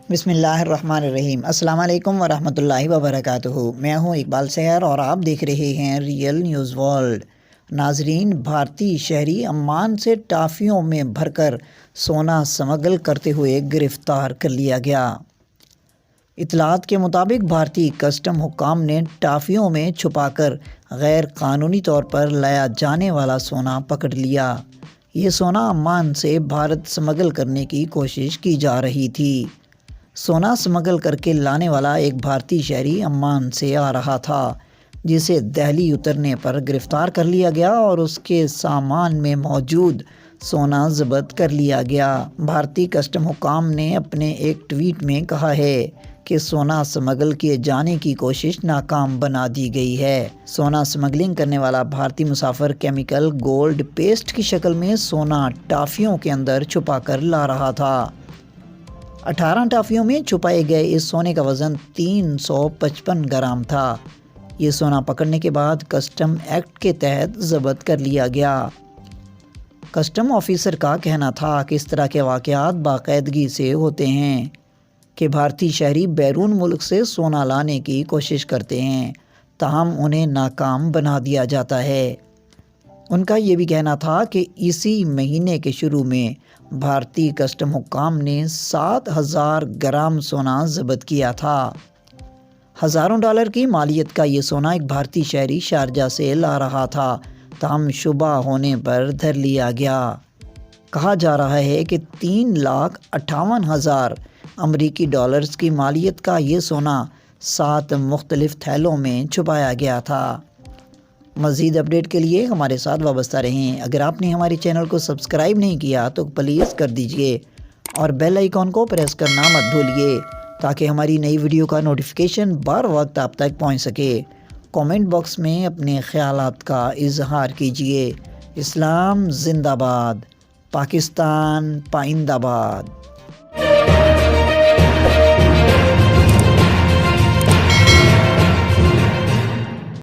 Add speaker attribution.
Speaker 1: بسم اللہ الرحمن الرحیم۔ السلام علیکم ورحمۃ اللہ وبرکاتہ۔ میں ہوں اقبال سحر اور آپ دیکھ رہے ہیں ریئل نیوز ورلڈ۔ ناظرین، بھارتی شہری عمان سے ٹافیوں میں بھر کر سونا سمگل کرتے ہوئے گرفتار کر لیا گیا۔ اطلاعات کے مطابق بھارتی کسٹم حکام نے ٹافیوں میں چھپا کر غیر قانونی طور پر لایا جانے والا سونا پکڑ لیا۔ یہ سونا عمان سے بھارت سمگل کرنے کی کوشش کی جا رہی تھی۔ سونا سمگل کر کے لانے والا ایک بھارتی شہری عمان سے آ رہا تھا، جسے دہلی اترنے پر گرفتار کر لیا گیا اور اس کے سامان میں موجود سونا ضبط کر لیا گیا۔ بھارتی کسٹم حکام نے اپنے ایک ٹویٹ میں کہا ہے کہ سونا سمگل کیے جانے کی کوشش ناکام بنا دی گئی ہے۔ سونا سمگلنگ کرنے والا بھارتی مسافر کیمیکل گولڈ پیسٹ کی شکل میں سونا ٹافیوں کے اندر چھپا کر لا رہا تھا۔ 18 ٹافیوں میں چھپائے گئے اس سونے کا وزن 355 گرام تھا۔ یہ سونا پکڑنے کے بعد کسٹم ایکٹ کے تحت ضبط کر لیا گیا۔ کسٹم آفیسر کا کہنا تھا کہ اس طرح کے واقعات باقاعدگی سے ہوتے ہیں کہ بھارتی شہری بیرون ملک سے سونا لانے کی کوشش کرتے ہیں، تاہم انہیں ناکام بنا دیا جاتا ہے۔ ان کا یہ بھی کہنا تھا کہ اسی مہینے کے شروع میں بھارتی کسٹم حکام نے 7,000 گرام سونا ضبط کیا تھا۔ ہزاروں ڈالر کی مالیت کا یہ سونا ایک بھارتی شہری شارجہ سے لا رہا تھا، تاہم شبہ ہونے پر دھر لیا گیا۔ کہا جا رہا ہے کہ 3,58,000 امریکی ڈالرز کی مالیت کا یہ سونا 7 مختلف تھیلوں میں چھپایا گیا تھا۔ مزید اپڈیٹ کے لیے ہمارے ساتھ وابستہ رہیں۔ اگر آپ نے ہمارے چینل کو سبسکرائب نہیں کیا تو پلیز کر دیجئے اور بیل آئیکن کو پریس کرنا مت بھولیے تاکہ ہماری نئی ویڈیو کا نوٹیفیکیشن بر وقت آپ تک پہنچ سکے۔ کامنٹ باکس میں اپنے خیالات کا اظہار کیجئے۔ اسلام زندہ باد، پاکستان پائندہ باد۔